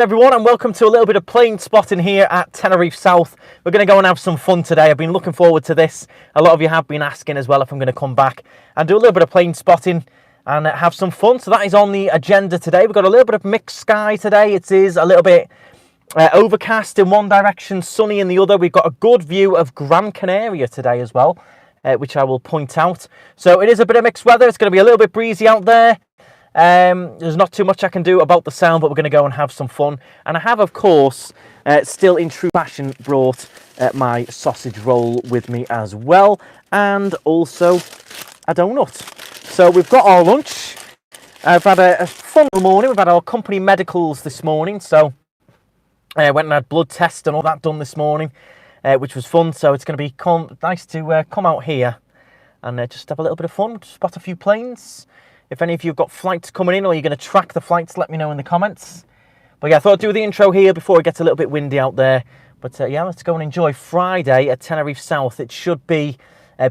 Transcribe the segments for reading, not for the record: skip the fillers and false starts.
Everyone, and welcome to a little bit of plane spotting here at Tenerife South. We're going to go and have some fun today. I've been looking forward to this. A lot of you have been asking as well if I'm going to come back and do a little bit of plane spotting and have some fun. So that is on the agenda today. We've got a little bit of mixed sky today. It is a little bit overcast in one direction, sunny in the other. We've got a good view of Gran Canaria today as well, which I will point out. So it is a bit of mixed weather. It's going to be a little bit breezy out there. There's not too much I can do about the sound, but we're going to go and have some fun. And I have, of course, still in true fashion, brought my sausage roll with me as well, and also a donut. So we've got our lunch. I've had a fun morning. We've had our company medicals this morning, so I went and had blood tests and all that done this morning, which was fun. So it's going to be nice to come out here and just have a little bit of fun, spot a few planes. If any of you have got flights coming in or you're going to track the flights, let me know in the comments. But yeah, I thought I'd do the intro here before it gets a little bit windy out there. But yeah, let's go and enjoy Friday at Tenerife South. It should be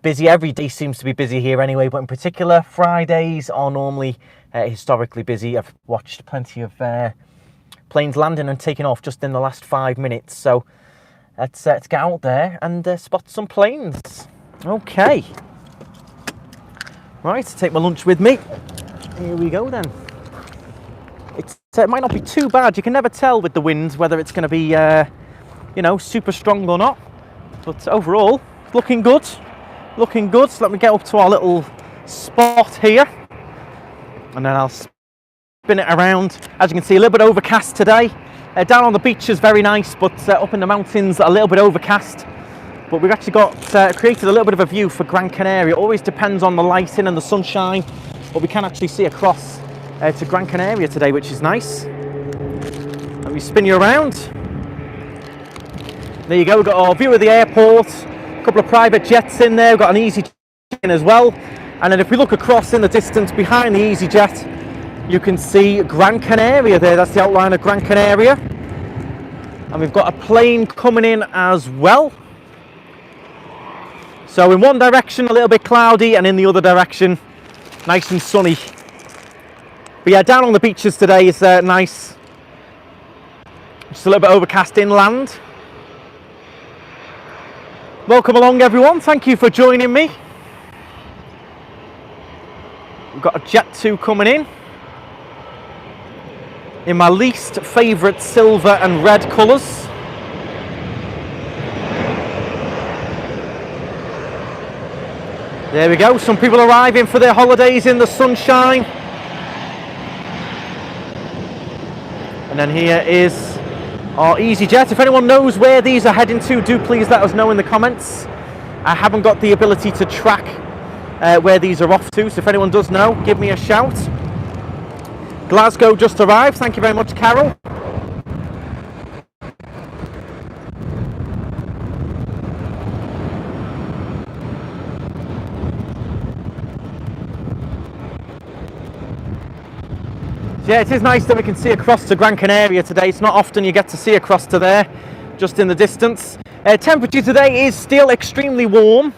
busy. Every day seems to be busy here anyway, but in particular, Fridays are normally historically busy. I've watched plenty of planes landing and taking off just in the last 5 minutes. So let's get out there and spot some planes. Okay. Right, take my lunch with me. Here we go then. It might not be too bad. You can never tell with the wind whether it's going to be, you know, super strong or not. But overall, looking good. Looking good. So let me get up to our little spot here. And then I'll spin it around. As you can see, a little bit overcast today. Down on the beach is very nice, but up in the mountains, a little bit overcast. But we've actually got created a little bit of a view for Gran Canaria. It always depends on the lighting and the sunshine, but we can actually see across to Gran Canaria today, which is nice. Let me spin you around. There you go, we've got our view of the airport, a couple of private jets in there, we've got an EasyJet in as well. And then if we look across in the distance behind the EasyJet, you can see Gran Canaria there. That's the outline of Gran Canaria. And we've got a plane coming in as well. So in one direction a little bit cloudy, and in the other direction nice and sunny. But yeah, down on the beaches today is nice. Just a little bit overcast inland. Welcome along everyone, thank you for joining me. We've got a Jet 2 coming in my least favourite silver and red colours. There we go, some people arriving for their holidays in the sunshine. And then here is our EasyJet. If anyone knows where these are heading to, do please let us know in the comments. I haven't got the ability to track where these are off to, so if anyone does know, give me a shout. Glasgow just arrived, thank you very much, Carol. Yeah, it is nice that we can see across to Gran Canaria today. It's not often you get to see across to there, just in the distance. Temperature today is still extremely warm.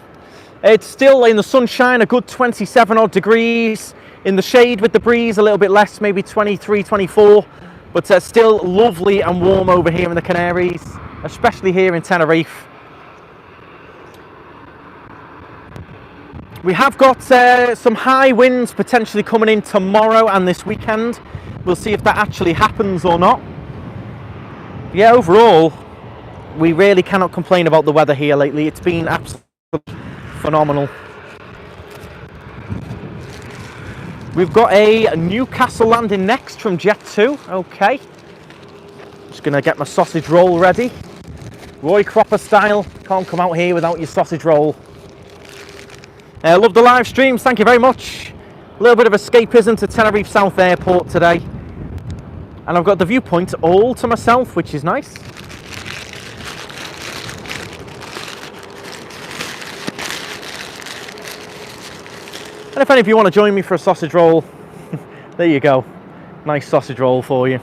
It's still in the sunshine, a good 27 odd degrees. In the shade with the breeze, a little bit less, maybe 23, 24. But still lovely and warm over here in the Canaries, especially here in Tenerife. We have got some high winds potentially coming in tomorrow and this weekend. We'll see if that actually happens or not. Yeah, overall, we really cannot complain about the weather here lately. It's been absolutely phenomenal. We've got a Newcastle landing next from Jet 2. Okay. Just going to get my sausage roll ready. Roy Cropper style. Can't come out here without your sausage roll. Love the live streams, thank you very much. A little bit of escapism to Tenerife South Airport today. And I've got the viewpoint all to myself, which is nice. And if any of you want to join me for a sausage roll, there you go. Nice sausage roll for you.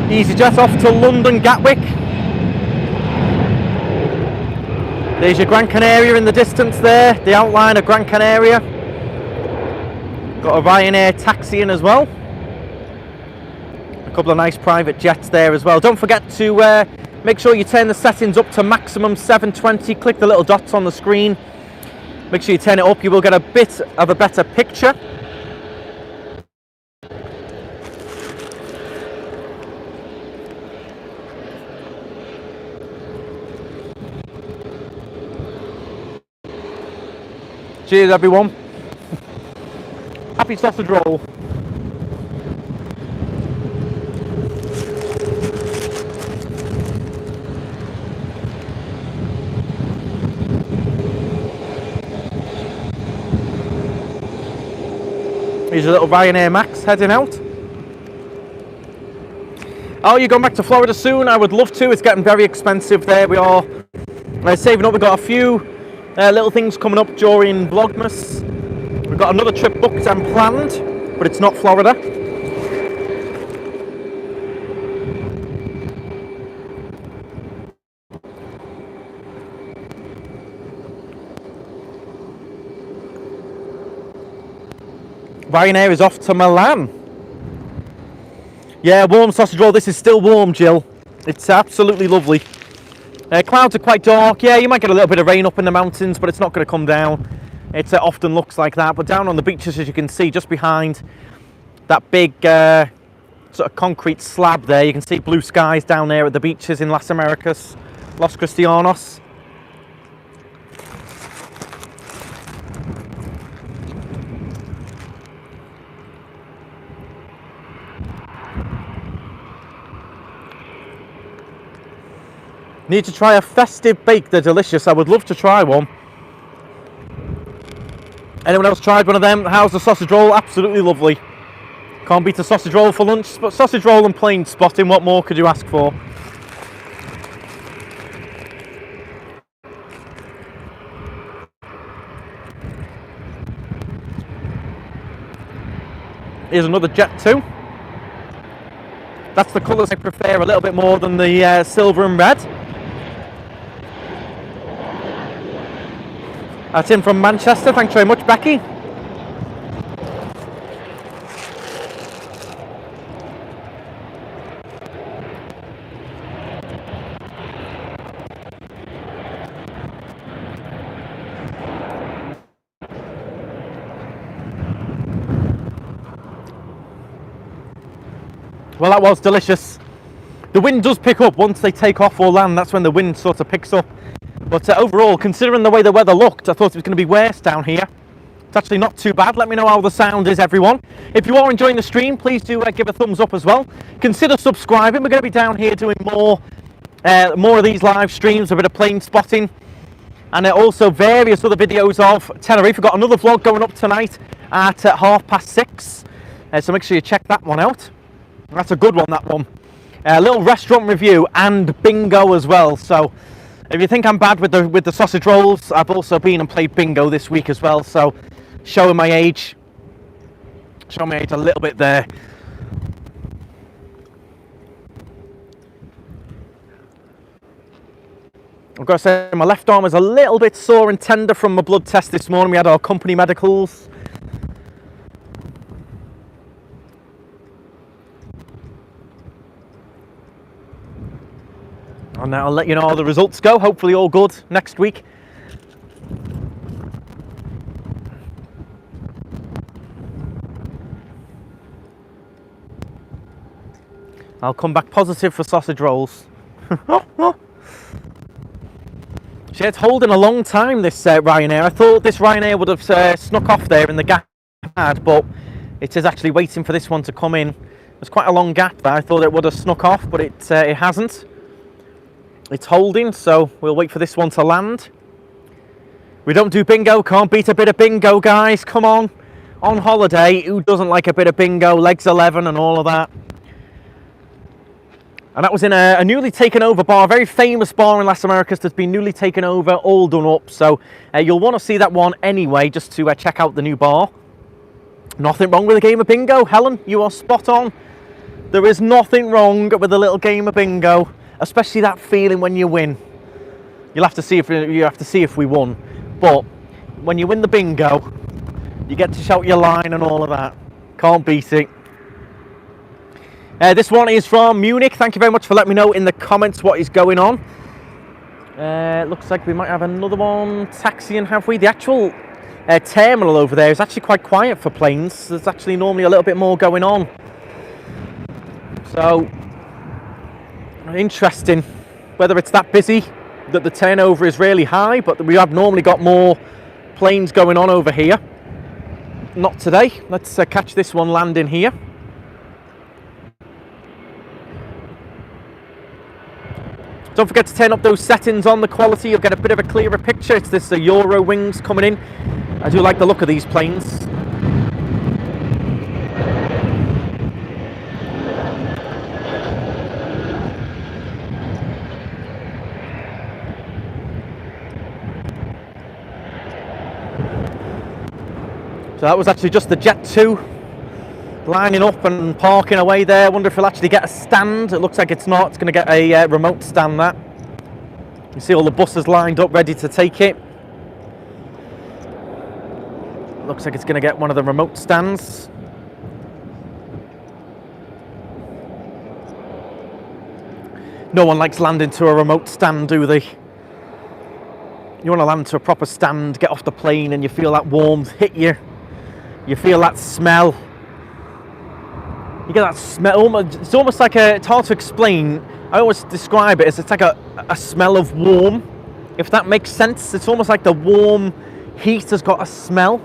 EasyJet off to London Gatwick. There's your Gran Canaria in the distance there, the outline of Gran Canaria. Got a Ryanair taxi in as well. A couple of nice private jets there as well. Don't forget to make sure you turn the settings up to maximum 720. Click the little dots on the screen. Make sure you turn it up, you will get a bit of a better picture. Cheers everyone. Happy sausage roll. Here's a little Ryanair Max heading out. Oh, you're going back to Florida soon? I would love to. It's getting very expensive there. We are saving up. We've got a few little things coming up during Vlogmas. We've got another trip booked and planned, but it's not Florida. Ryanair is off to Milan. Yeah, warm sausage roll. This is still warm, Jill. It's absolutely lovely. Clouds are quite dark. Yeah, you might get a little bit of rain up in the mountains, but it's not going to come down. It often looks like that. But down on the beaches, as you can see, just behind that big sort of concrete slab there, you can see blue skies down there at the beaches in Las Americas, Los Cristianos. Need to try a festive bake. They're delicious. I would love to try one. Anyone else tried one of them? How's the sausage roll? Absolutely lovely. Can't beat a sausage roll for lunch. But sausage roll and plain spotting, what more could you ask for? Here's another Jet 2. That's the colours I prefer a little bit more than the silver and red. That's in from Manchester. Thanks very much, Becky. Well, that was delicious. The wind does pick up once they take off or land. That's when the wind sort of picks up. But overall, considering the way the weather looked, I thought it was going to be worse down here. It's actually not too bad. Let me know how the sound is, everyone. If you are enjoying the stream, please do give a thumbs up as well. Consider subscribing. We're going to be down here doing more of these live streams, a bit of plane spotting, and also various other videos of Tenerife. We've got another vlog going up tonight at 6:30. So make sure you check that one out. That's a good one, that one. A little restaurant review and bingo as well. So if you think I'm bad with the sausage rolls, I've also been and played bingo this week as well. So showing my age a little bit there. I've got to say, my left arm is a little bit sore and tender from my blood test this morning. We had our company medicals. And I'll let you know how the results go. Hopefully all good next week. I'll come back positive for sausage rolls. It's holding a long time, this Ryanair. I thought this Ryanair would have snuck off there in the gap it had, but it is actually waiting for this one to come in. There's quite a long gap there. I thought it would have snuck off, but it hasn't. It's holding, so we'll wait for this one to land. We don't do bingo. Can't beat a bit of bingo, guys. Come on. On holiday, who doesn't like a bit of bingo? Legs 11 and all of that. And that was in a newly taken over bar, a very famous bar in Las Americas that's been newly taken over, all done up. So you'll want to see that one anyway, just to check out the new bar. Nothing wrong with a game of bingo. Helen, you are spot on. There is nothing wrong with a little game of bingo, especially that feeling when you win. You'll have to see if we won, but when you win the bingo, you get to shout your line and all of that. Can't beat it. This one is from Munich. Thank you very much for letting me know in the comments what is going on. Looks like we might have another one taxiing, have we? The actual terminal over there is actually quite quiet for planes. There's actually normally a little bit more going on. So, interesting whether it's that busy that the turnover is really high, but we have normally got more planes going on over here. Not today. Let's catch this one landing here. Don't forget to turn up those settings on the quality. You'll get a bit of a clearer picture. It's this Euro wings coming in. I do like the look of these planes. So that was actually just the Jet 2 lining up and parking away there. I wonder if he'll actually get a stand. It looks like it's not. It's going to get a remote stand, that. You see all the buses lined up ready to take it. Looks like it's going to get one of the remote stands. No one likes landing to a remote stand, do they? You want to land to a proper stand, get off the plane, and you feel that warmth hit you. You feel that smell. You get that smell. It's almost like it's hard to explain. I always describe it as it's like a smell of warm, if that makes sense. It's almost like the warm heat has got a smell.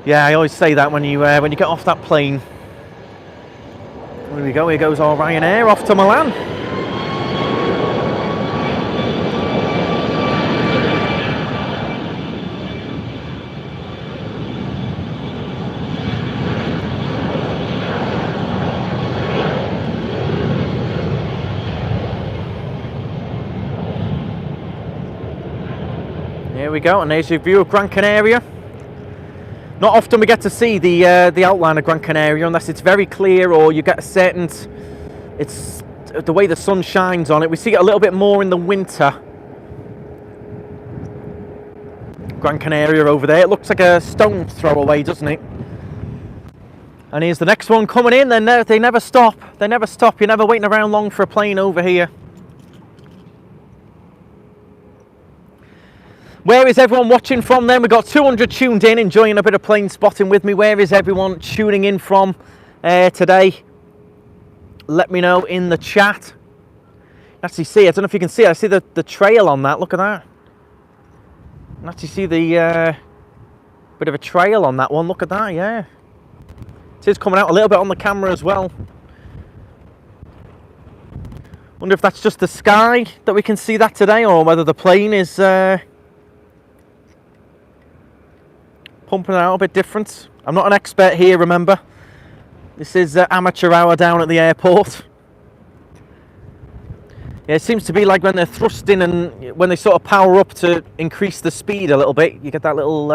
Yeah, I always say that when you get off that plane. Here we go. Here goes our Ryanair off to Milan. Here we go, and there's your view of Gran Canaria. Not often we get to see the outline of Gran Canaria unless it's very clear or you get a certain, it's the way the sun shines on it. We see it a little bit more in the winter. Gran Canaria over there. It looks like a stone throw away, doesn't it? And here's the next one coming in. They never stop. They never stop. You're never waiting around long for a plane over here. Where is everyone watching from then? We've got 200 tuned in, enjoying a bit of plane spotting with me. Where is everyone tuning in from today? Let me know in the chat. Actually see, I don't know if you can see it. I see the trail on that. Look at that. You can actually see the bit of a trail on that one. Look at that, yeah. It is coming out a little bit on the camera as well. Wonder if that's just the sky that we can see that today, or whether the plane is pumping it out a bit different. I'm not an expert here, remember. This is amateur hour down at the airport. Yeah, it seems to be like when they're thrusting and when they sort of power up to increase the speed a little bit, you get that little,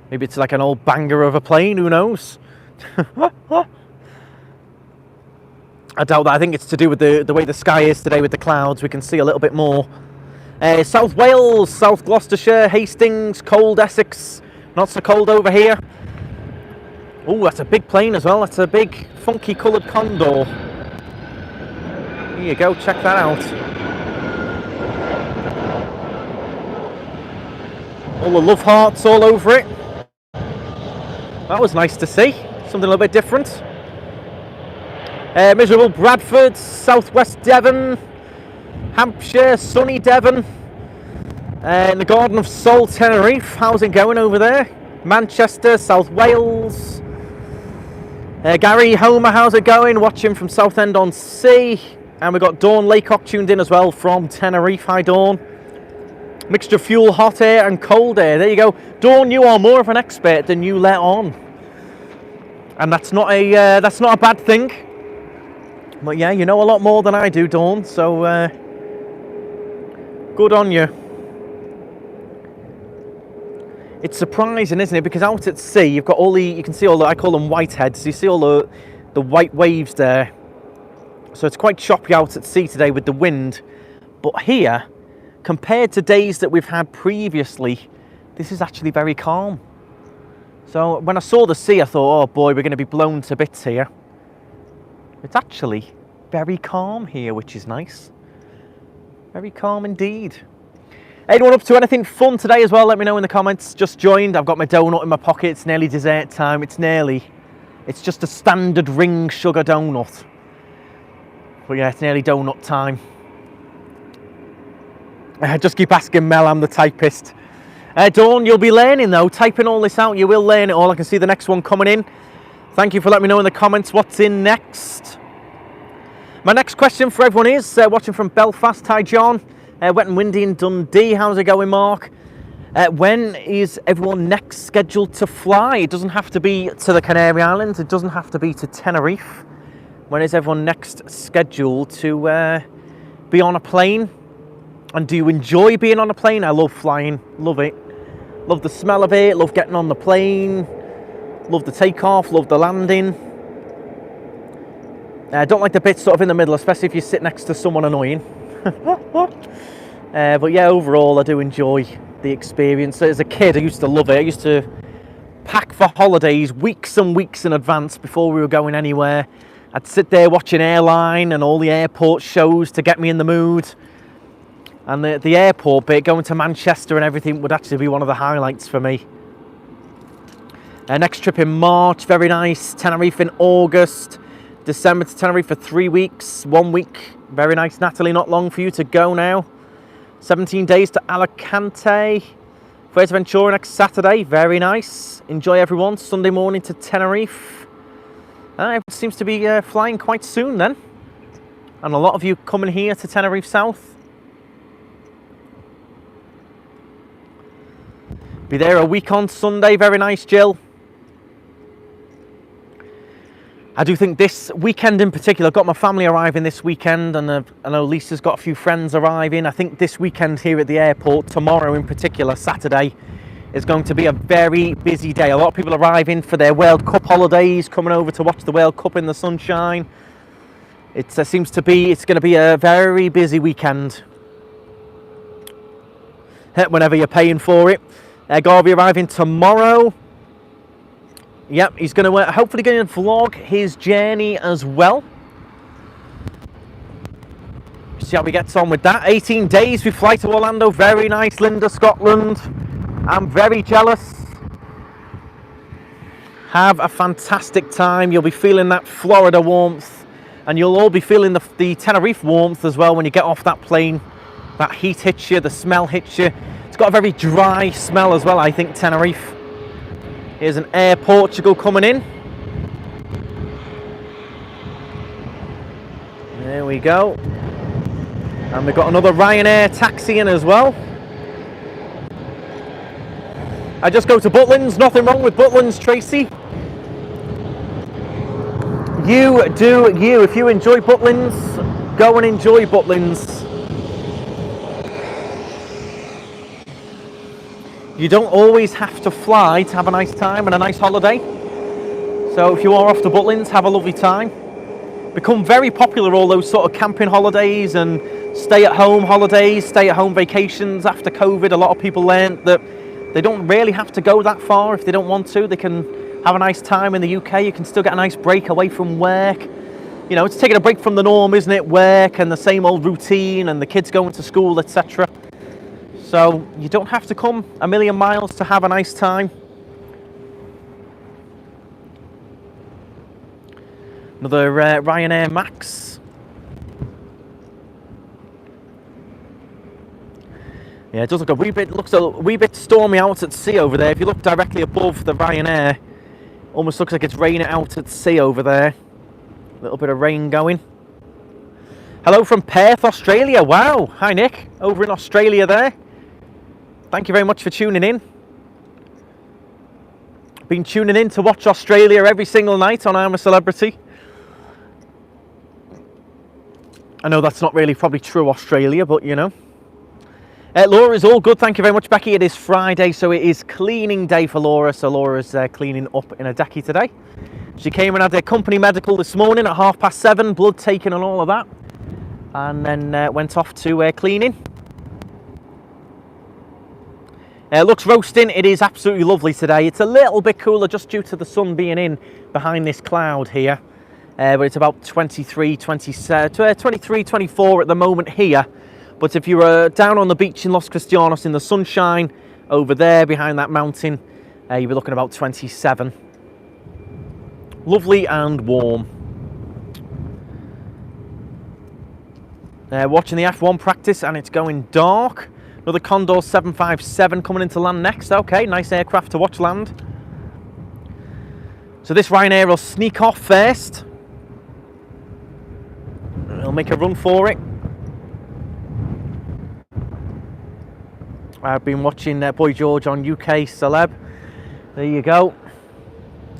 maybe it's like an old banger of a plane, who knows? I doubt that. I think it's to do with the way the sky is today with the clouds. We can see a little bit more. South Wales, South Gloucestershire, Hastings, cold Essex, not so cold over here. Oh, that's a big plane as well. That's a big funky coloured Condor. Here you go, check that out. All the love hearts all over it. That was nice to see, something a little bit different. Miserable Bradford, southwest Devon, Hampshire, sunny Devon, in the Garden of Soul, Tenerife. How's it going over there? Manchester, South Wales. Gary Homer, how's it going? Watching from Southend-on-Sea. And we've got Dawn Laycock tuned in as well from Tenerife. Hi, Dawn. Mixture of fuel, hot air and cold air. There you go. Dawn, you are more of an expert than you let on. And that's not a bad thing. But yeah, you know a lot more than I do, Dawn, so good on you. It's surprising, isn't it? Because out at sea, you've got all the, you can see all the, I call them whiteheads. You see all the white waves there. So it's quite choppy out at sea today with the wind. But here, compared to days that we've had previously, this is actually very calm. So when I saw the sea, I thought, oh boy, we're going to be blown to bits here. It's actually very calm here, which is nice. Very calm indeed. Anyone up to anything fun today as well? Let me know in the comments. Just joined. I've got my donut in my pocket. It's nearly dessert time. It's just a standard ring sugar donut. But yeah, it's nearly donut time. I just keep asking Mel, I'm the typist. Dawn, you'll be learning though. Typing all this out, you will learn it all. I can see the next one coming in. Thank you for letting me know in the comments what's in next. My next question for everyone is, watching from Belfast, hi John. Wet and windy in Dundee, how's it going, Mark? When is everyone next scheduled to fly? It doesn't have to be to the Canary Islands, it doesn't have to be to Tenerife. When is everyone next scheduled to be on a plane? And do you enjoy being on a plane? I love flying, love it. Love the smell of it, love getting on the plane, love the takeoff, love the landing. I don't like the bits sort of in the middle, especially if you sit next to someone annoying. But yeah, overall I do enjoy the experience. As a kid, I used to love it. I used to pack for holidays weeks and weeks in advance before we were going anywhere. I'd sit there watching Airline and all the airport shows to get me in the mood. And the airport bit, going to Manchester and everything, would actually be one of the highlights for me. Next trip in March, very nice. Tenerife in August. December to Tenerife for 3 weeks, 1 week. Very nice, Natalie, not long for you to go now. 17 days to Alicante. Fuerteventura next Saturday, very nice. Enjoy everyone, Sunday morning to Tenerife. It seems to be flying quite soon then. And a lot of you coming here to Tenerife South. Be there a week on Sunday, very nice, Jill. I do think this weekend in particular, I've got my family arriving this weekend, and I know Lisa's got a few friends arriving. I think this weekend here at the airport, tomorrow in particular, Saturday, is going to be a very busy day. A lot of people arriving for their World Cup holidays, coming over to watch the World Cup in the sunshine. It seems to be, it's going to be a very busy weekend. Whenever you're paying for it. Garvey arriving tomorrow. Yep, he's going to hopefully going to vlog his journey as well. See how he gets on with that. 18 days we fly to Orlando. Very nice, Linda, Scotland. I'm very jealous. Have a fantastic time. You'll be feeling that Florida warmth, and you'll all be feeling the Tenerife warmth as well when you get off that plane. That heat hits you, the smell hits you. It's got a very dry smell as well, I think, Tenerife. Here's an Air Portugal coming in. There we go. And we've got another Ryanair taxi in as well. I just go to Butlins. Nothing wrong with Butlins, Tracy. You do you. If you enjoy Butlins, go and enjoy Butlins. You don't always have to fly to have a nice time and a nice holiday. So if you are off to Butlins, have a lovely time. Become very popular, all those sort of camping holidays and stay-at-home holidays, stay-at-home vacations after COVID. A lot of people learned that they don't really have to go that far if they don't want to. They can have a nice time in the UK. You can still get a nice break away from work. You know, it's taking a break from the norm, isn't it? Work and the same old routine and the kids going to school, etc. So you don't have to come a million miles to have a nice time. Another Ryanair Max. Yeah, it does look a wee bit stormy out at sea over there. If you look directly above the Ryanair, almost looks like it's raining out at sea over there. A little bit of rain going. Hello from Perth, Australia. Wow. Hi, Nick. Over in Australia there. Thank you very much for tuning in. Been tuning in to watch Australia every single night on I'm a Celebrity. I know that's not really probably true Australia, but you know. Laura's all good, thank you very much, Becky. It is Friday, so it is cleaning day for Laura. So Laura's cleaning up in a decky today. She came and had a company medical this morning at 7:30, blood taken and all of that. And then went off to cleaning. Looks roasting. It is absolutely lovely today. It's a little bit cooler just due to the sun being in behind this cloud here. But it's about 23, 24 at the moment here. But if you were down on the beach in Los Cristianos in the sunshine, over there behind that mountain, you'll be looking about 27. Lovely and warm. Watching the F1 practice and it's going dark. Another Condor 757 coming into land next. Okay, nice aircraft to watch land. So this Ryanair will sneak off first. He'll make a run for it. I've been watching Boy George on UK Celeb. There you go.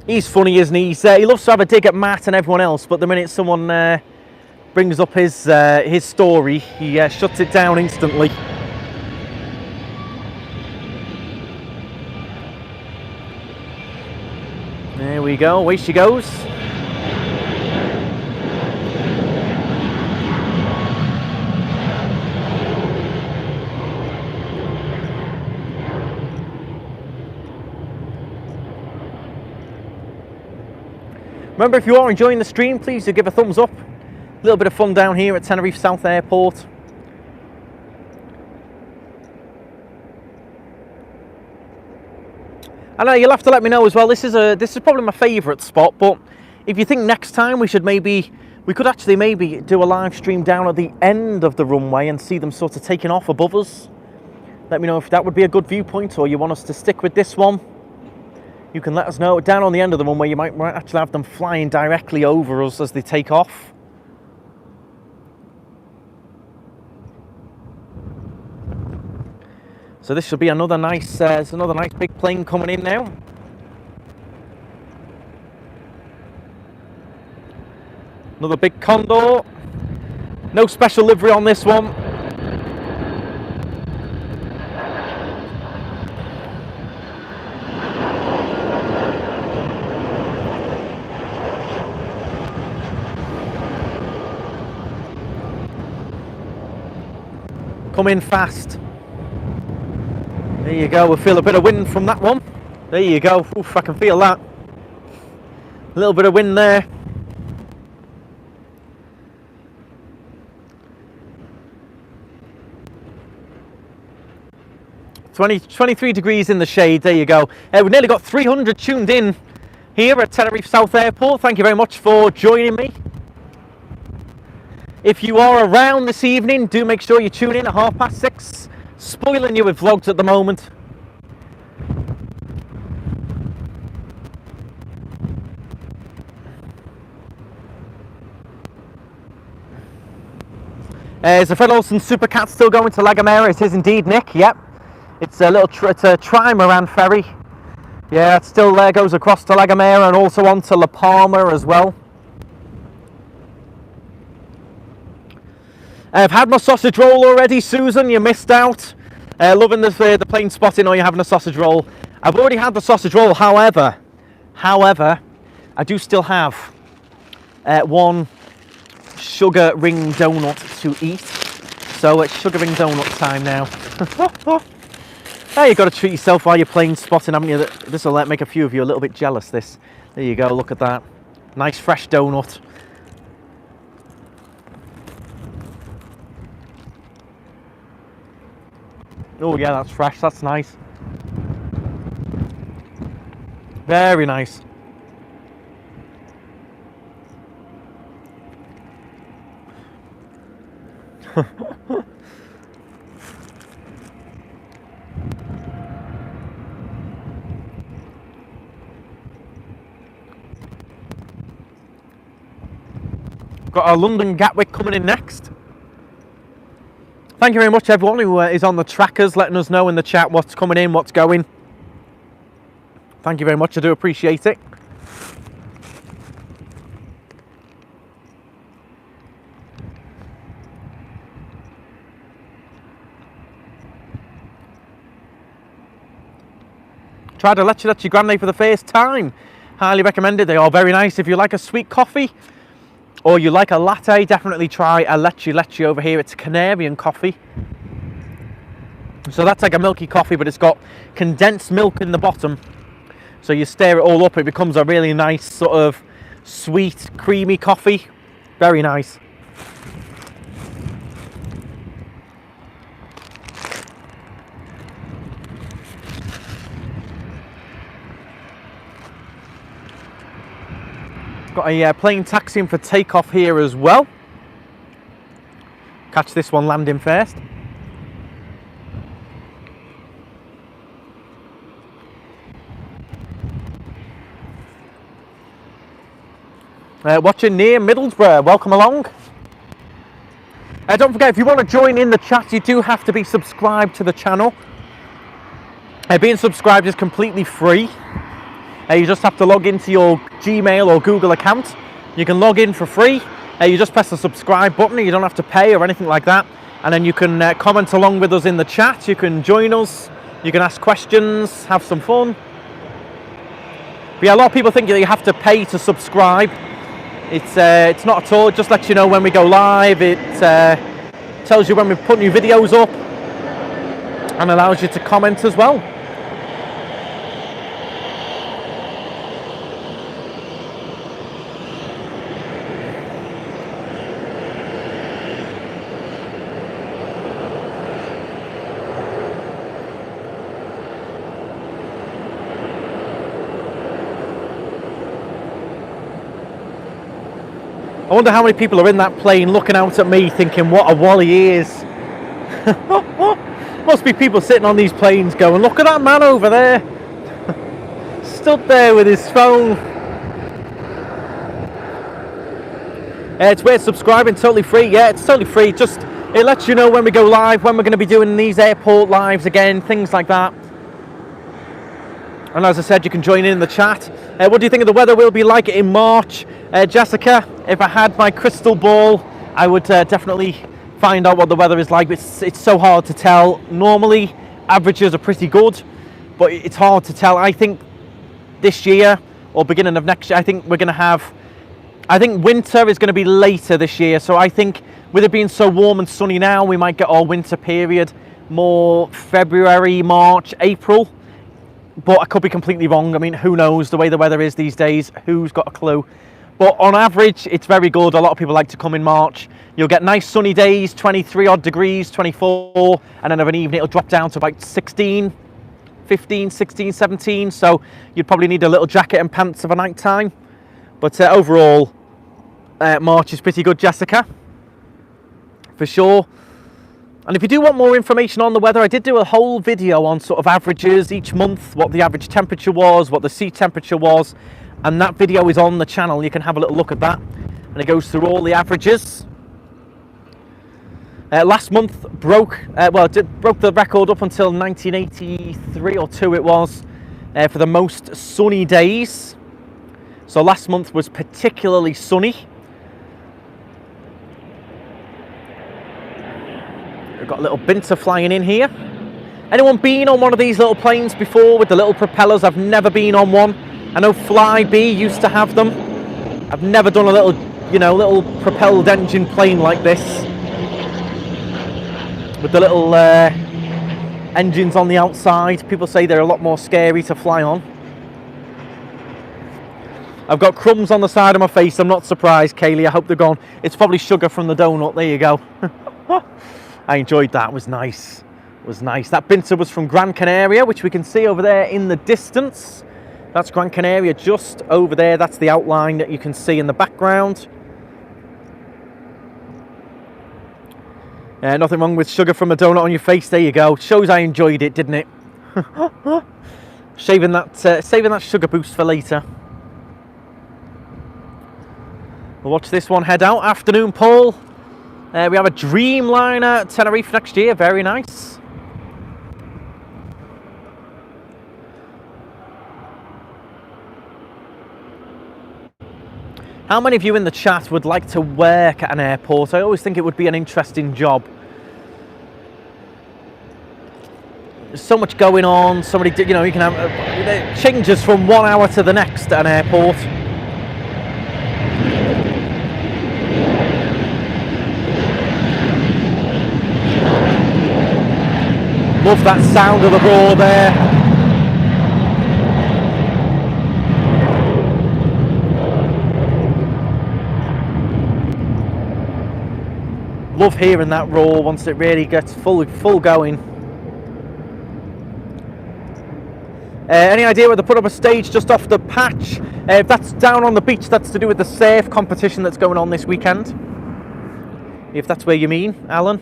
He's funny, isn't he? He loves to have a dig at Matt and everyone else, but the minute someone brings up his story, he shuts it down instantly. There we go, away she goes. Remember, if you are enjoying the stream, please do give a thumbs up. A little bit of fun down here at Tenerife South Airport. I know you'll have to let me know as well. This is probably my favourite spot, but if you think next time we could actually maybe do a live stream down at the end of the runway and see them sort of taking off above us. Let me know if that would be a good viewpoint, or you want us to stick with this one. You can let us know. Down on the end of the runway, you might actually have them flying directly over us as they take off. So this should be another nice big plane coming in now. Another big Condor. No special livery on this one. Come in fast. There you go, we'll feel a bit of wind from that one. There you go, oof, I can feel that. A little bit of wind there. – 23 degrees in the shade, there you go. We've nearly got 300 tuned in here at Tenerife South Airport. Thank you very much for joining me. If you are around this evening, do make sure you tune in at 6:30. Spoiling you with vlogs at the moment. Is the Fred Olsen Supercat still going to La Gomera? It is indeed, Nick. Yep. It's a little trimaran ferry. Yeah, it still goes across to La Gomera and also on to La Palma as well. I've had my sausage roll already, Susan. You missed out. Loving the plane spotting, or you're having a sausage roll. I've already had the sausage roll. However, I do still have one sugar ring donut to eat. So it's sugar ring donut time now. Now you've got to treat yourself while you're plane spotting, haven't you? This will make a few of you a little bit jealous. This. There you go. Look at that. Nice fresh donut. Oh yeah, that's fresh, that's nice. Very nice. Got our London Gatwick coming in next. Thank you very much everyone who is on the trackers, letting us know in the chat what's coming in, what's going. Thank you very much, I do appreciate it. Tried a leche grande for the first time. Highly recommended. They are very nice. If you like a sweet coffee or you like a latte, definitely try a leche over here. It's Canarian coffee. So that's like a milky coffee, but it's got condensed milk in the bottom. So you stir it all up, it becomes a really nice sort of sweet, creamy coffee. Very nice. Got a plane taxiing for takeoff here as well. Catch this one landing first. Watching near Middlesbrough, welcome along. Don't forget, if you want to join in the chat, you do have to be subscribed to the channel. Being subscribed is completely free. You just have to log into your Gmail or Google account. You can log in for free. You just press the subscribe button. You don't have to pay or anything like that. And then you can comment along with us in the chat. You can join us. You can ask questions, have some fun. But yeah, a lot of people think that you have to pay to subscribe. It's not at all. It just lets you know when we go live. It tells you when we put new videos up and allows you to comment as well. I wonder how many people are in that plane looking out at me thinking what a wally he is. Must be people sitting on these planes going, look at that man over there. Stood there with his phone. It's weird, subscribing, totally free. Yeah, it's totally free. It lets you know when we go live, when we're going to be doing these airport lives again, things like that. And as I said, you can join in the chat. What do you think of the weather will be like in March? Jessica, if I had my crystal ball, I would definitely find out what the weather is like. It's so hard to tell. Normally, averages are pretty good, but it's hard to tell. I think this year, or beginning of next year, I think winter is going to be later this year. So I think with it being so warm and sunny now, we might get our winter period more February, March, April. But I could be completely wrong. I mean, who knows the way the weather is these days? Who's got a clue? But on average, it's very good. A lot of people like to come in March. You'll get nice sunny days, 23 odd degrees, 24, and then of an evening it'll drop down to about 16, 15, 16, 17. So you'd probably need a little jacket and pants for night time. But overall, March is pretty good, Jessica, for sure. And if you do want more information on the weather, I did do a whole video on sort of averages each month, what the average temperature was, what the sea temperature was, and that video is on the channel. You can have a little look at that, and it goes through all the averages. Last month broke the record up until 1983 or 2 it was, for the most sunny days. So last month was particularly sunny. We've got a little binter flying in here. Anyone been on one of these little planes before with the little propellers? I've never been on one. I know Flybe used to have them. I've never done a little propelled engine plane like this with the little engines on the outside. People say they're a lot more scary to fly on. I've got crumbs on the side of my face. I'm not surprised, Kaylee. I hope they're gone. It's probably sugar from the donut. There you go. I enjoyed that. It was nice. It was nice. That binter was from Gran Canaria, which we can see over there in the distance. That's Gran Canaria just over there. That's the outline that you can see in the background. Nothing wrong with sugar from a donut on your face. There you go. Shows I enjoyed it, didn't it? saving that sugar boost for later. We'll watch this one head out. Afternoon, Paul. We have a Dreamliner Tenerife next year. Very nice. How many of you in the chat would like to work at an airport? I always think it would be an interesting job. so much going on. Somebody, you know, you can have it changes from 1 hour to the next at an airport. Love that sound of the roar there. Love hearing that roar once it really gets full going. Any idea where they put up a stage just off the patch? If that's down on the beach, that's to do with the surf competition that's going on this weekend. If that's where you mean, Alan.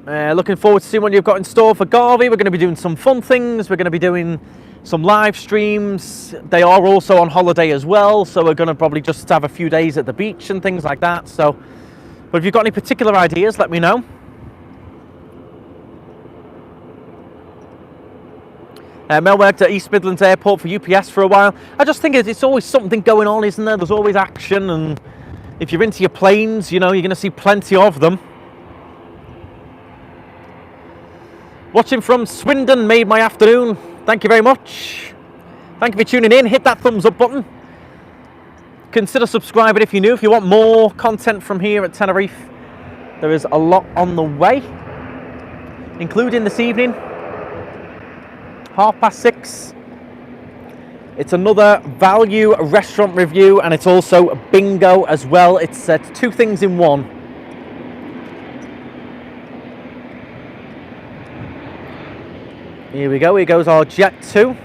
Looking forward to seeing what you've got in store for Garvey. We're going to be doing some fun things. We're going to be doing some live streams. They are also on holiday as well, so we're going to probably just have a few days at the beach and things like that. So, but if you've got any particular ideas, let me know. Mel worked at East Midlands Airport for UPS for a while. I just think it's always something going on, isn't there? There's always action, and if you're into your planes, you know, you're going to see plenty of them. Watching from Swindon made my afternoon. Thank you very much. Thank you for tuning in. Hit that thumbs up button. Consider subscribing if you're new. If you want more content from here at Tenerife, there is a lot on the way, including this evening, 6:30. It's another value restaurant review, and it's also bingo as well. It's two things in one. Here we go, here goes our Jet 2.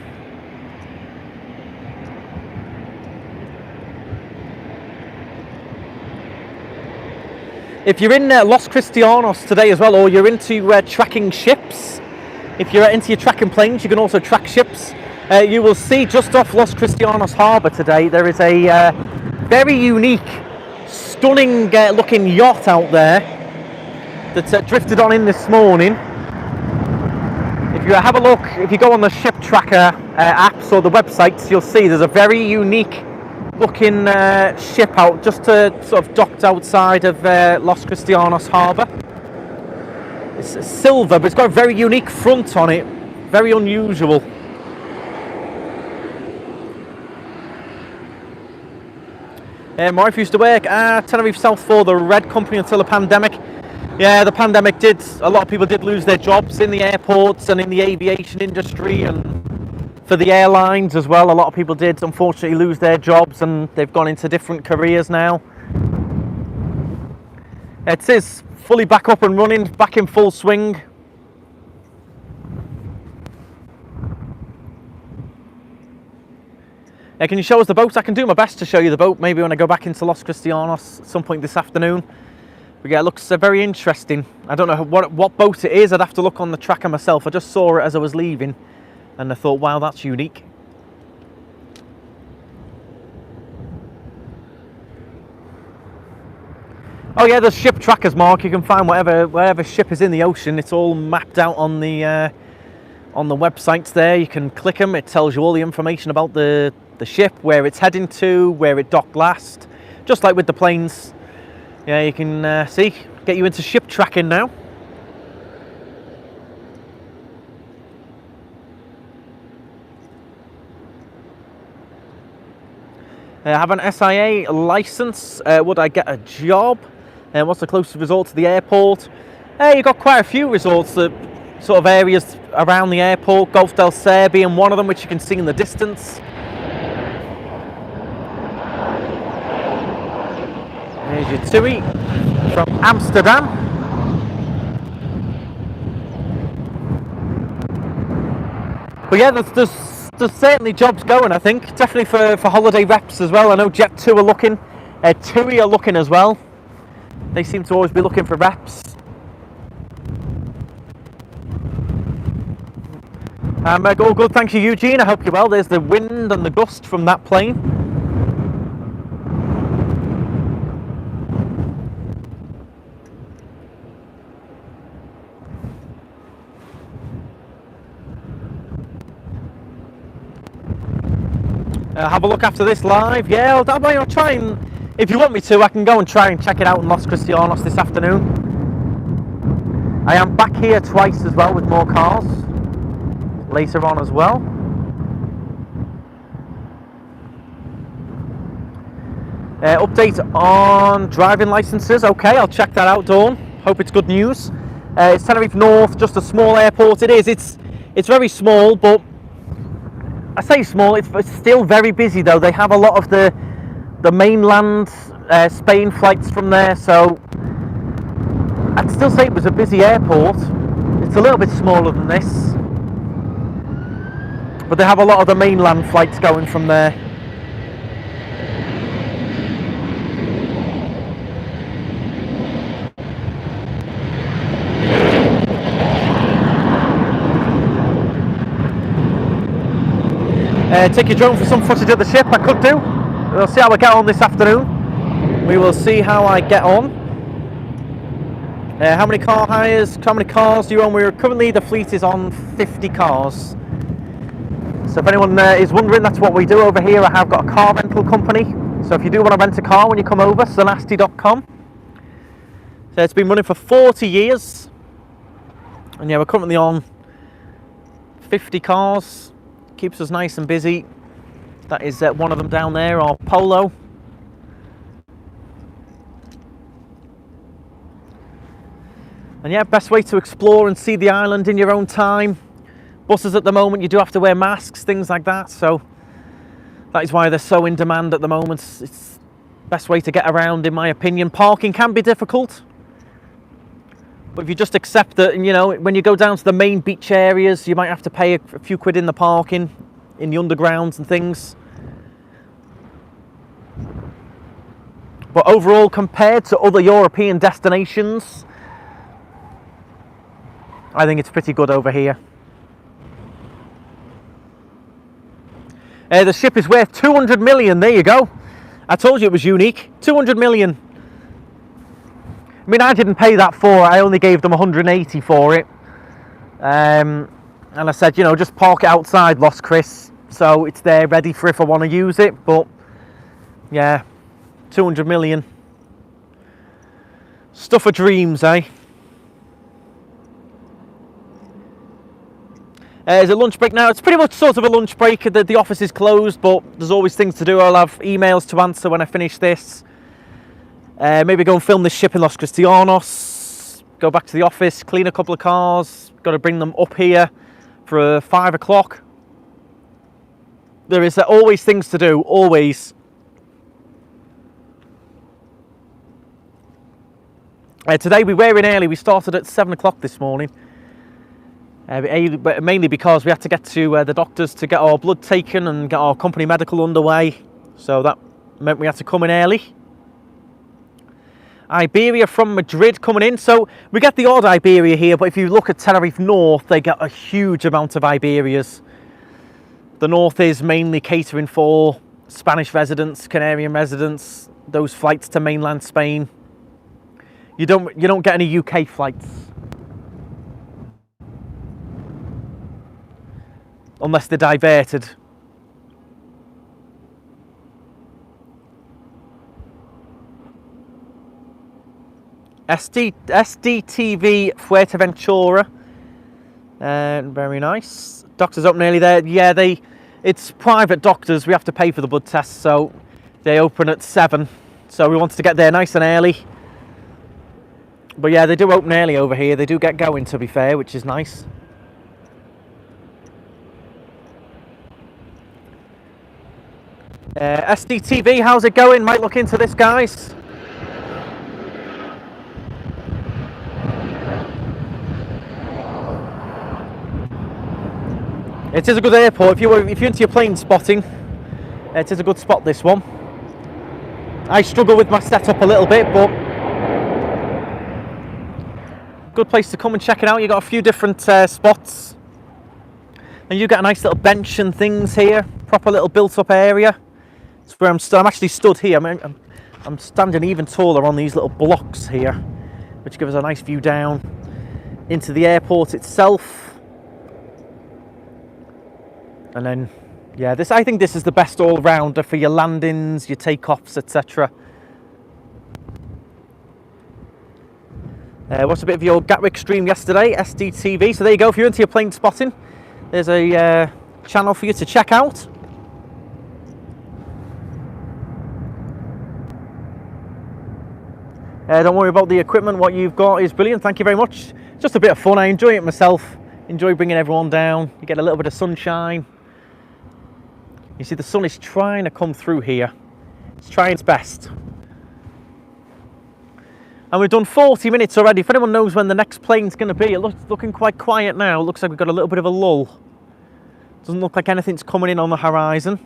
If you're in Los Cristianos today as well, or you're into tracking ships, if you're into your tracking planes, you can also track ships. You will see just off Los Cristianos Harbour today, there is a very unique, stunning looking yacht out there that's drifted on in this morning. If you have a look, if you go on the ship tracker apps or the websites, you'll see there's a very unique looking ship out just sort of docked outside of Los Cristianos Harbour. It's silver, but it's got a very unique front on it, very unusual. My wife used to work at Tenerife South for the Red Company until the pandemic. Yeah, the pandemic a lot of people did lose their jobs in the airports and in the aviation industry, and for the airlines as well. A lot of people did unfortunately lose their jobs, and they've gone into different careers now. It is fully back up and running, back in full swing. Can you show us the boat? I can do my best to show you the boat, maybe when I go back into Los Cristianos at some point this afternoon. But yeah, it looks very interesting. I don't know what boat it is. I'd have to look on the tracker myself. I just saw it as I was leaving, and I thought, wow, that's unique. Oh yeah, there's ship trackers, Mark. You can find whatever ship is in the ocean. It's all mapped out on the websites there. You can click them. It tells you all the information about the ship, where it's heading to, where it docked last. Just like with the planes. Yeah, you can see, get you into ship tracking now. I have an SIA license. Would I get a job? What's the closest resort to the airport? You've got quite a few resorts, sort of areas around the airport. Golf del Ser being one of them, which you can see in the distance. There's your TUI from Amsterdam. But yeah, there's certainly jobs going, I think. Definitely for holiday reps as well. I know Jet 2 are looking. TUI are looking as well. They seem to always be looking for reps. All good, thank you, Eugene. I hope you're well. There's the wind and the gust from that plane. Have a look after this live. Yeah, I'll try and, if you want me to, I can go and try and check it out in Los Cristianos this afternoon. I am back here twice as well with more cars later on as well. Update on driving licenses. Okay, I'll check that out, Dawn. Hope it's good news. It's Tenerife North, just a small airport. It is. It's very small, but I say small. It's still very busy though. They have a lot of the mainland Spain flights from there, so I'd still say it was a busy airport. It's a little bit smaller than this, but they have a lot of the mainland flights going from there. Take your drone for some footage of the ship. I could do. We'll see how I get on this afternoon. We will see how I get on. How many car hires? How many cars do you own? Currently the fleet is on 50 cars. So if anyone is wondering, that's what we do over here. I have got a car rental company. So if you do want to rent a car when you come over, Celasti.com. So it's been running for 40 years. And yeah, we're currently on 50 cars. Keeps us nice and busy. That is one of them down there, our Polo. And yeah, best way to explore and see the island in your own time. Buses at the moment, you do have to wear masks, things like that. So that is why they're so in demand at the moment. It's the best way to get around, in my opinion. Parking can be difficult, but if you just accept that, you know, when you go down to the main beach areas, you might have to pay a few quid in the parking, in the undergrounds and things. But overall, compared to other European destinations, I think it's pretty good over here. The ship is worth 200 million. There you go. I told you it was unique. 200 million. I mean, I didn't pay that for it. I only gave them 180 for it. And I said, you know, just park it outside Los Chris, so it's there ready for if I want to use it. But yeah, 200 million. Stuff of dreams, eh? There's a lunch break now. It's pretty much sort of a lunch break. The office is closed, but there's always things to do. I'll have emails to answer when I finish this. Maybe go and film this ship in Los Cristianos. Go back to the office, clean a couple of cars. Got to bring them up here for 5 o'clock. There is always things to do, always. Today we were in early. We started at 7 o'clock this morning. Mainly because we had to get to the doctors to get our blood taken and get our company medical underway. So that meant we had to come in early. Iberia from Madrid coming in. So we get the odd Iberia here, but if you look at Tenerife North, they get a huge amount of Iberias. The North is mainly catering for Spanish residents, Canarian residents, those flights to mainland Spain. You don't get any UK flights. Unless they're diverted. SDTV Fuerteventura. Very nice. Doctors open early there. Yeah, it's private doctors. We have to pay for the blood tests, so they open at 7. So we wanted to get there nice and early. But yeah, they do open early over here. They do get going, to be fair, which is nice. SDTV, how's it going? Might look into this, guys. It is a good airport. If you're into your plane spotting, it is a good spot, this one. I struggle with my setup a little bit, but good place to come and check it out. You've got a few different spots, and you get a nice little bench and things here. Proper little built-up area. It's where I'm actually stood here. I'm standing even taller on these little blocks here, which give us a nice view down into the airport itself. And then, yeah, I think this is the best all-rounder for your landings, your takeoffs, etc. Watched a bit of your Gatwick stream yesterday, SDTV. So there you go. If you're into your plane spotting, there's a channel for you to check out. Don't worry about the equipment. What you've got is brilliant. Thank you very much. Just a bit of fun. I enjoy it myself. Enjoy bringing everyone down. You get a little bit of sunshine. You see the sun is trying to come through here. It's trying its best. And we've done 40 minutes already. If anyone knows when the next plane's going to be, it's looking quite quiet now. It looks like we've got a little bit of a lull. Doesn't look like anything's coming in on the horizon.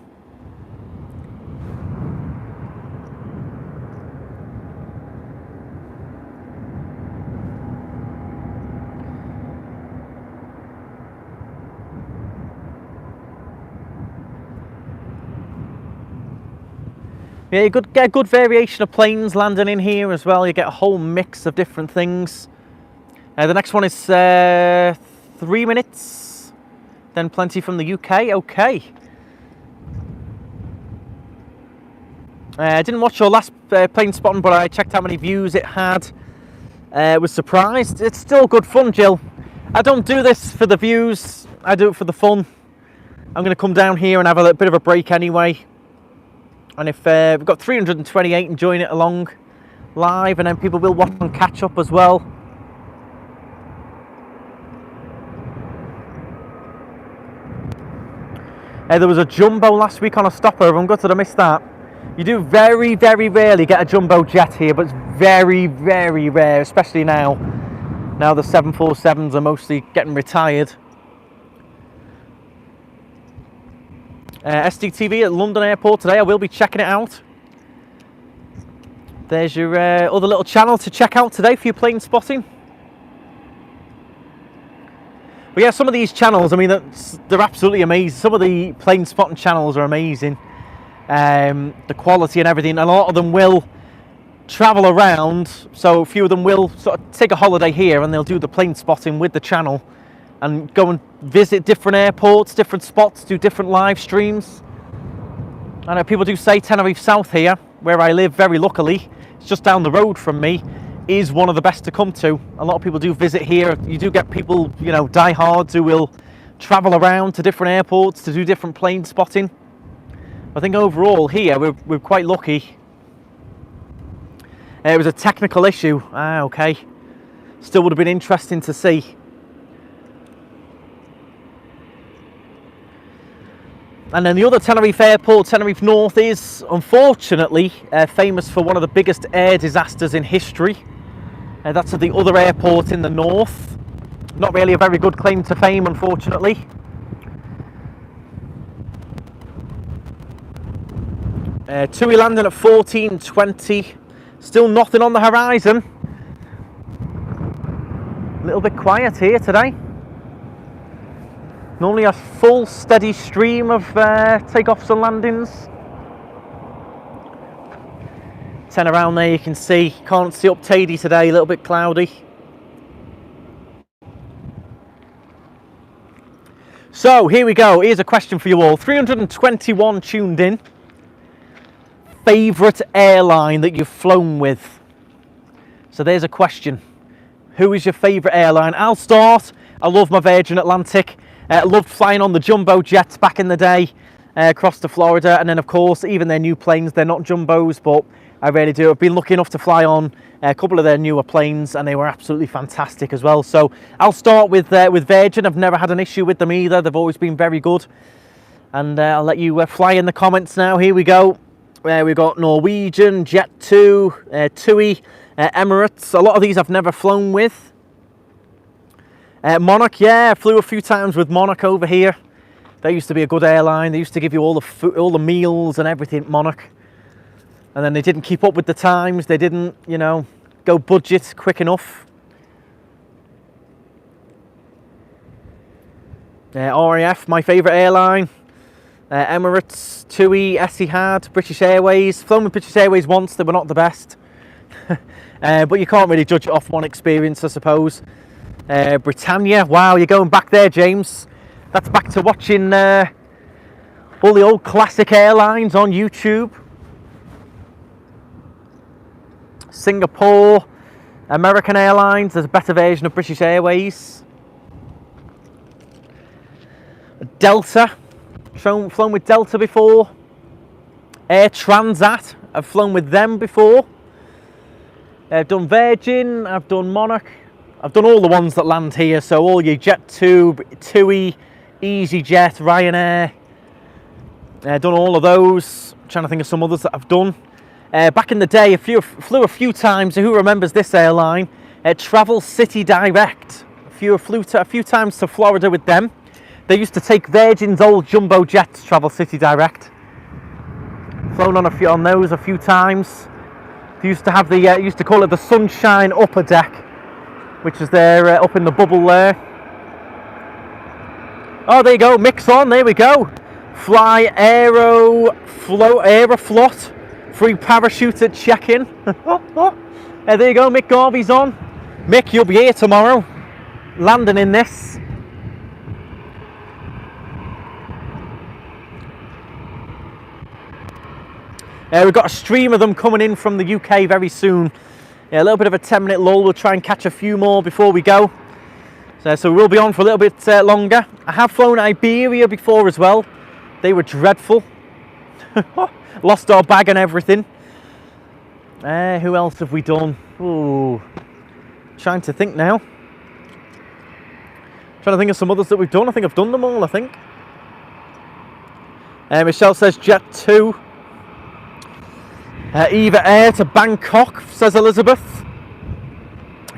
Yeah, you get a good variation of planes landing in here as well. You get a whole mix of different things. The next one is 3 minutes. Then plenty from the UK. Okay. I didn't watch your last plane spotting, but I checked how many views it had. Was surprised. It's still good fun, Jill. I don't do this for the views. I do it for the fun. I'm going to come down here and have a bit of a break anyway. And if we've got 328 enjoying it along live, and then people will watch and catch up as well. There was a jumbo last week on a stopover. I'm gutted I missed that. You do very, very rarely get a jumbo jet here, but it's very, very rare, especially now. Now the 747s are mostly getting retired. SDTV at London Airport today. I will be checking it out. There's your other little channel to check out today for your plane spotting. But yeah, some of these channels, I mean, they're absolutely amazing. Some of the plane spotting channels are amazing. The quality and everything. And a lot of them will travel around. So a few of them will sort of take a holiday here and they'll do the plane spotting with the channel. And go and visit different airports, different spots, do different live streams. I know people do say Tenerife South here, where I live, very luckily, it's just down the road from me, is one of the best to come to. A lot of people do visit here. You do get people, you know, diehards who will travel around to different airports to do different plane spotting. I think overall here, we're quite lucky. It was a technical issue. Okay. Still would have been interesting to see. And then the other Tenerife airport, Tenerife North, is unfortunately famous for one of the biggest air disasters in history. That's at the other airport in the north. Not really a very good claim to fame, unfortunately. TUI landing at 14:20. Still nothing on the horizon. A little bit quiet here today. Normally a full steady stream of takeoffs and landings. 10 around there, you can see. Can't see up Tady today, a little bit cloudy. So here we go. Here's a question for you all. 321 tuned in. Favourite airline that you've flown with? So there's a question. Who is your favourite airline? I'll start. I love my Virgin Atlantic. Loved flying on the jumbo jets back in the day across to Florida, and then of course even their new planes, they're not jumbos, but I really do. I've been lucky enough to fly on a couple of their newer planes, and they were absolutely fantastic as well. So I'll start with Virgin. I've never had an issue with them either. They've always been very good. And I'll let you fly in the comments now. Here we go. We've got Norwegian, Jet2, TUI, Emirates. A lot of these I've never flown with. Monarch, yeah, I flew a few times with Monarch over here. They used to be a good airline. They used to give you all the meals and everything, Monarch. And then they didn't keep up with the times. They didn't, you know, go budget quick enough. RAF, my favourite airline. Emirates, TUI, Etihad, British Airways. Flown with British Airways once. They were not the best. But you can't really judge it off one experience, I suppose. Britannia, wow, you're going back there, James. That's back to watching all the old classic airlines on YouTube. Singapore, American Airlines, there's a better version of British Airways. Delta, flown with Delta before. Air Transat, I've flown with them before. I've done Virgin, I've done Monarch. I've done all the ones that land here, so all your Jet2, TUI, EasyJet, Ryanair. I've done all of those. I'm trying to think of some others that I've done. Back in the day, flew a few times. Who remembers this airline? Travel City Direct. Flew a few times to Florida with them. They used to take Virgin's old jumbo jets, Travel City Direct. Flown on those a few times. They used to have used to call it the Sunshine Upper Deck, which is there up in the bubble there. Oh, there you go, mix on, there we go. Fly Aeroflot, free parachute at check-in. There you go, Mick Garvey's on. Mick, you'll be here tomorrow, landing in this. We've got a stream of them coming in from the UK very soon. Yeah, a little bit of a 10-minute lull. We'll try and catch a few more before we go. So we'll be on for a little bit longer. I have flown Iberia before as well. They were dreadful. Lost our bag and everything. Who else have we done? Ooh, trying to think now. Trying to think of some others that we've done. I think I've done them all, I think. Michelle says Jet2. Eva Air to Bangkok, says Elizabeth.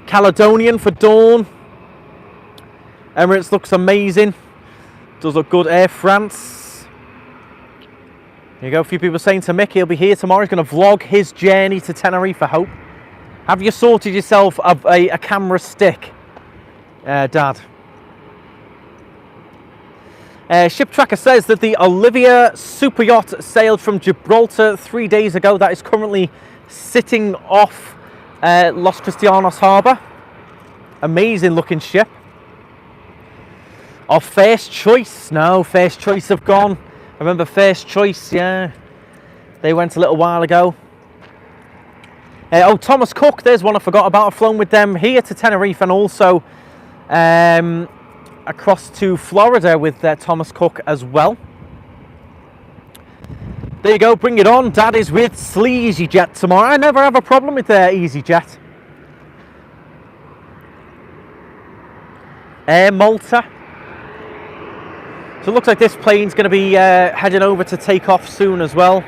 Caledonian for Dawn. Emirates looks amazing. Does look good. Air France. There you go. A few people saying to Mick he'll be here tomorrow. He's going to vlog his journey to Tenerife, I hope. Have you sorted yourself a camera stick, Dad? Ship Tracker says that the Olivia super yacht sailed from Gibraltar 3 days ago. That is currently sitting off Los Cristianos Harbour. Amazing looking ship. Our First Choice. No, First Choice have gone. I remember First Choice, yeah. They went a little while ago. Oh, Thomas Cook, there's one I forgot about. I've flown with them here to Tenerife and also across to Florida with Thomas Cook as well. There you go, bring it on. Dad is with EasyJet tomorrow. I never have a problem with EasyJet. Air Malta. So it looks like this plane's going to be heading over to take off soon as well.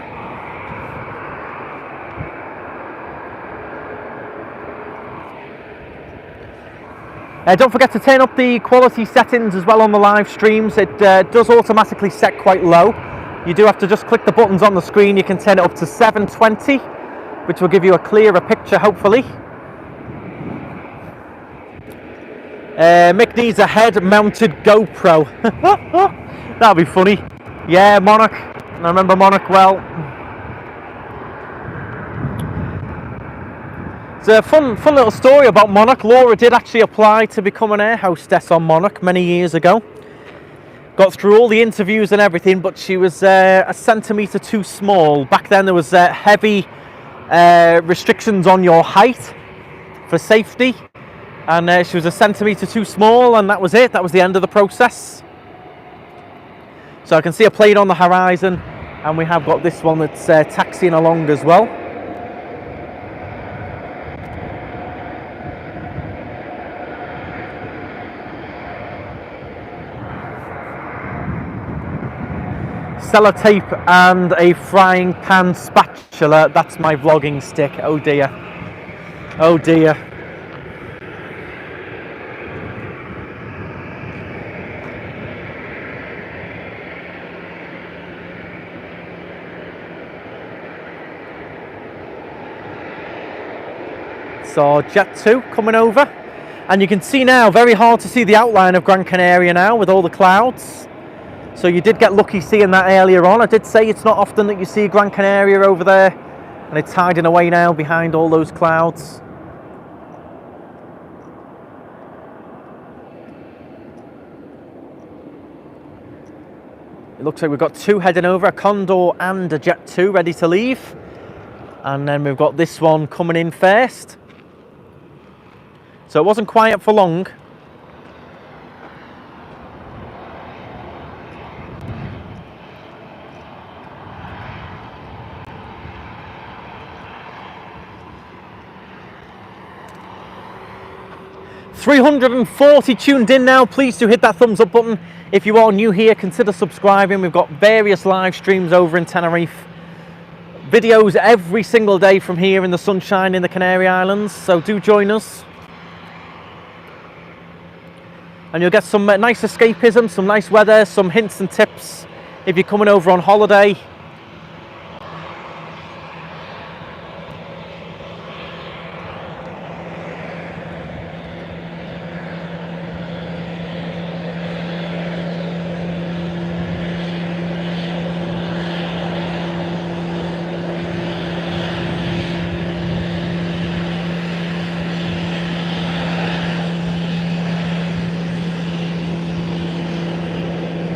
Don't forget to turn up the quality settings as well on the live streams. It does automatically set quite low. You do have to just click the buttons on the screen. You can turn it up to 720, which will give you a clearer picture, hopefully. Mick needs a head-mounted GoPro. That'll be funny. Yeah, Monarch. I remember Monarch well. It's a fun little story about Monarch. Laura did actually apply to become an air hostess on Monarch many years ago. Got through all the interviews and everything, but she was a centimetre too small. Back then there was heavy restrictions on your height for safety. And she was a centimetre too small, and that was it. That was the end of the process. So I can see a plane on the horizon, and we have got this one that's taxiing along as well. Sellotape and a frying pan spatula. That's my vlogging stick. Oh dear. Oh dear. So Jet2 coming over, and you can see now, very hard to see the outline of Gran Canaria now with all the clouds. So you did get lucky seeing that earlier on. I did say it's not often that you see Gran Canaria over there, and it's hiding away now behind all those clouds. It looks like we've got two heading over, a Condor and a Jet2 ready to leave. And then we've got this one coming in first. So it wasn't quiet for long. $340 tuned in now. Please do hit that thumbs up button. If you are new here, consider subscribing. We've got various live streams over in Tenerife. Videos every single day from here in the sunshine in the Canary Islands. So do join us. And you'll get some nice escapism, some nice weather, some hints and tips if you're coming over on holiday.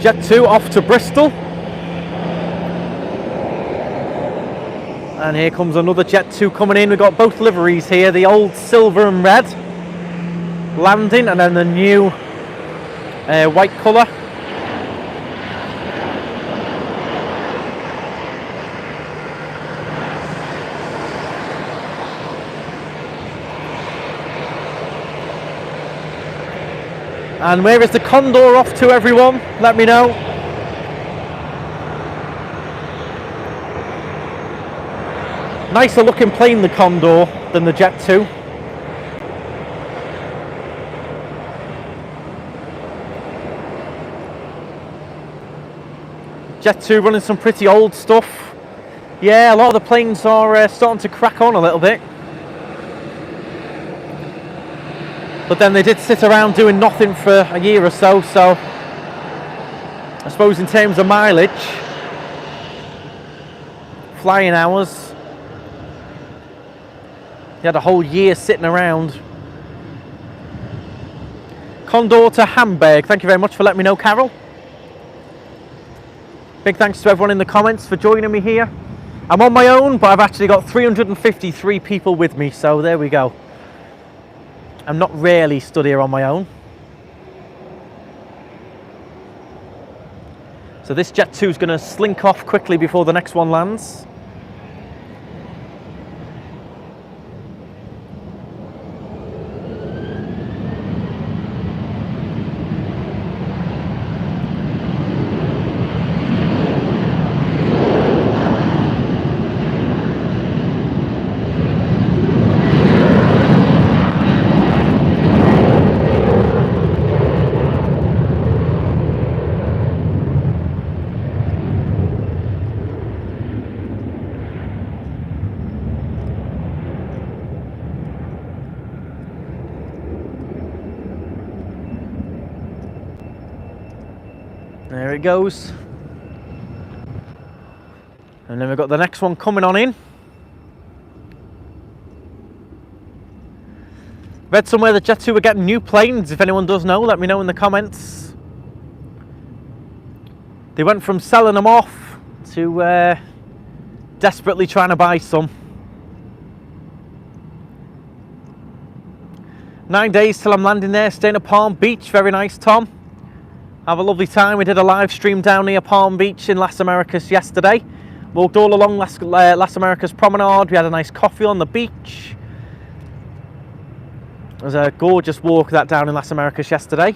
Jet 2 off to Bristol. And here comes another Jet 2 coming in. We've got both liveries here, the old silver and red landing, and then the new white colour. And where is the Condor off to, everyone? Let me know. Nicer looking plane, the Condor, than the Jet 2. Jet 2 running some pretty old stuff. Yeah, a lot of the planes are starting to crack on a little bit. But then they did sit around doing nothing for a year or so, so I suppose in terms of mileage, flying hours, they had a whole year sitting around. Condor to Hamburg, thank you very much for letting me know, Carol. Big thanks to everyone in the comments for joining me here. I'm on my own, but I've actually got 353 people with me, so there we go. I'm not rarely stood here on my own. So this Jet 2 is going to slink off quickly before the next one lands. There it goes. And then we've got the next one coming on in. Read somewhere that Jet 2 are getting new planes. If anyone does know, let me know in the comments. They went from selling them off to desperately trying to buy some. 9 days till I'm landing there, staying at Palm Beach. Very nice, Tom. Have a lovely time. We did a live stream down near Palm Beach in Las Americas yesterday. Walked all along Las Americas Promenade. We had a nice coffee on the beach. It was a gorgeous walk that down in Las Americas yesterday.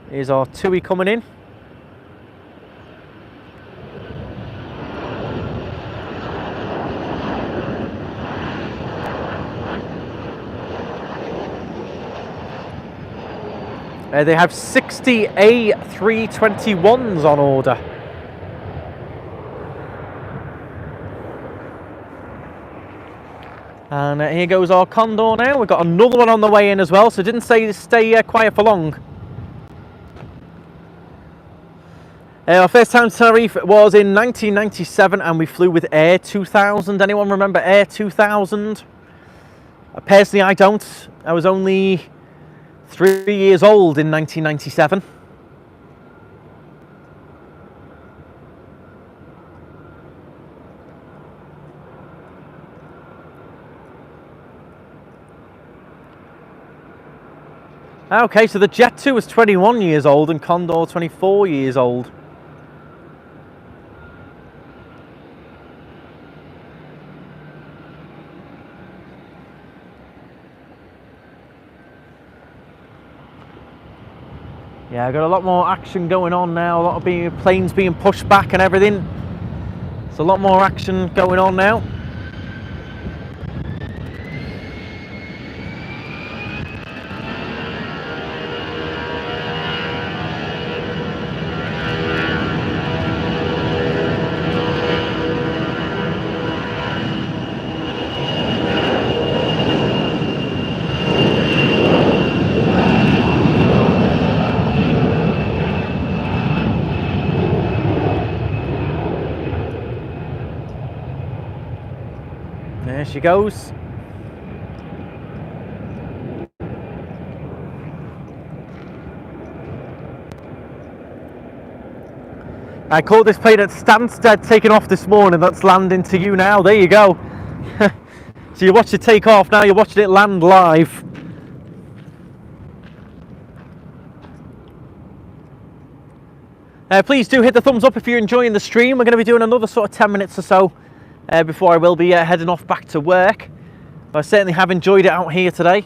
Here's our TUI coming in. They have 60 A321s on order. And here goes our Condor now. We've got another one on the way in as well, so it didn't say to stay quiet for long. Our first time to Tenerife was in 1997 and we flew with Air 2000. Anyone remember Air 2000? Personally, I don't. I was only 3 years old in 1997. Okay, so the Jet 2 was 21 years old and Condor 24 years old. Yeah, got a lot more action going on now, a lot of planes being pushed back and everything. There's a lot more action going on now. There she goes. I caught this plane at Stansted taking off this morning. That's landing to you now. There you go. So you watched it take off, now you're watching it land live. Please do hit the thumbs up if you're enjoying the stream. We're going to be doing another sort of 10 minutes or so before I will be heading off back to work. But I certainly have enjoyed it out here today.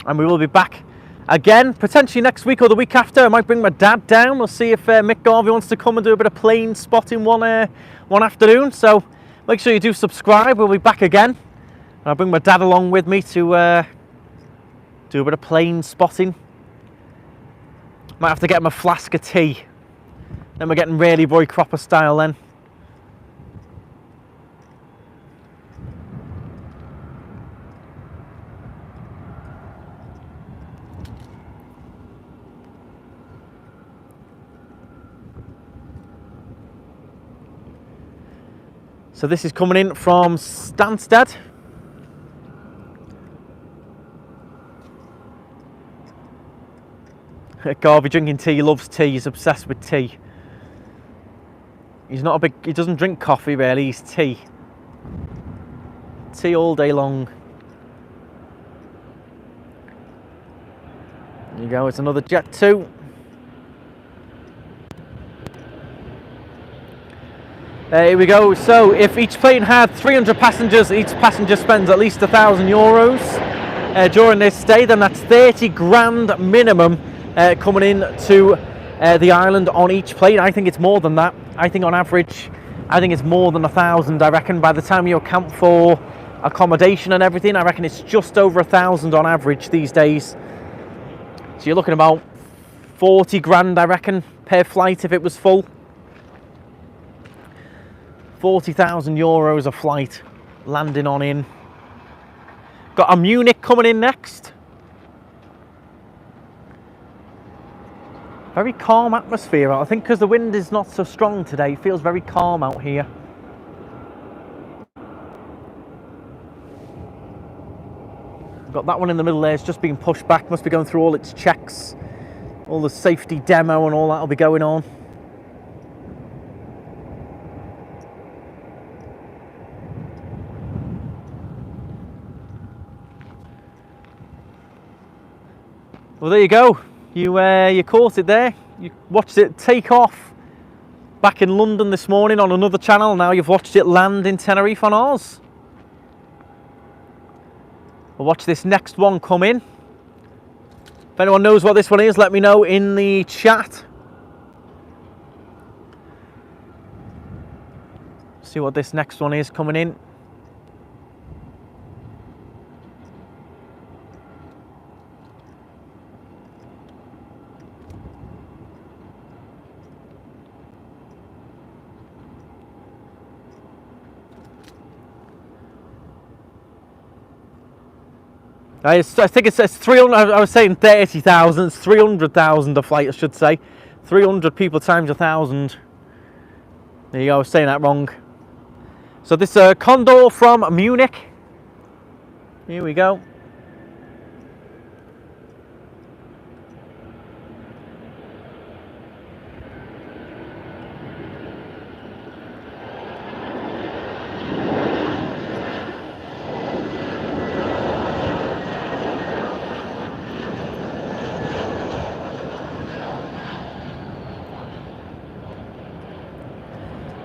And we will be back again, potentially next week or the week after. I might bring my dad down. We'll see if Mick Garvey wants to come and do a bit of plane spotting one afternoon. So make sure you do subscribe. We'll be back again. And I'll bring my dad along with me to do a bit of plane spotting. Might have to get him a flask of tea. Then we're getting really Roy Cropper style then. So this is coming in from Stansted. Garvey drinking tea, he loves tea, he's obsessed with tea. He doesn't drink coffee really, he's tea. Tea all day long. There you go, it's another Jet 2. Here we go. So if each plane had 300 passengers, each passenger spends at least €1,000 during this stay, then that's 30 grand minimum coming in to the island on each plane. I think it's more than that. I think on average, I think it's more than 1,000. I reckon by the time you account for accommodation and everything, I reckon it's just over 1,000 on average these days. So you're looking about 40 grand, I reckon, per flight if it was full. €40,000 a flight landing on in. Got a Munich coming in next. Very calm atmosphere. I think because the wind is not so strong today, it feels very calm out here. Got that one in the middle there. It's just being pushed back. Must be going through all its checks. All the safety demo and all that will be going on. Well, there you go. You caught it there. You watched it take off back in London this morning on another channel. Now you've watched it land in Tenerife on ours. We'll watch this next one come in. If anyone knows what this one is, let me know in the chat. See what this next one is coming in. I think it says 300, I was saying 30,000, it's 300,000 a flight I should say. 300 people times 1,000. There you go, I was saying that wrong. So this Condor from Munich. Here we go.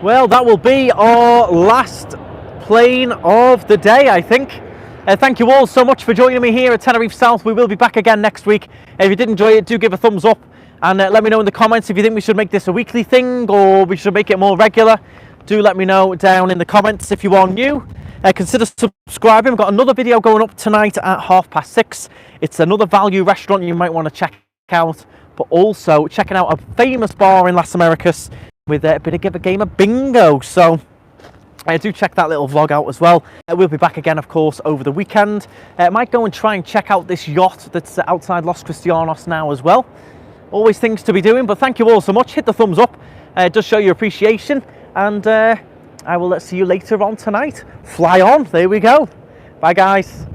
Well, that will be our last plane of the day, I think. Thank you all so much for joining me here at Tenerife South. We will be back again next week. If you did enjoy it, do give a thumbs up and let me know in the comments if you think we should make this a weekly thing or we should make it more regular. Do let me know down in the comments if you are new. Consider subscribing. We've got another video going up tonight at 6:30. It's another value restaurant you might want to check out, but also checking out a famous bar in Las Americas with a bit of a game of bingo. So do check that little vlog out as well. We'll be back again, of course, over the weekend. Might go and try and check out this yacht that's outside Los Cristianos now as well. Always things to be doing, but thank you all so much. Hit the thumbs up. It does show your appreciation. And I will see you later on tonight. Fly on. There we go. Bye, guys.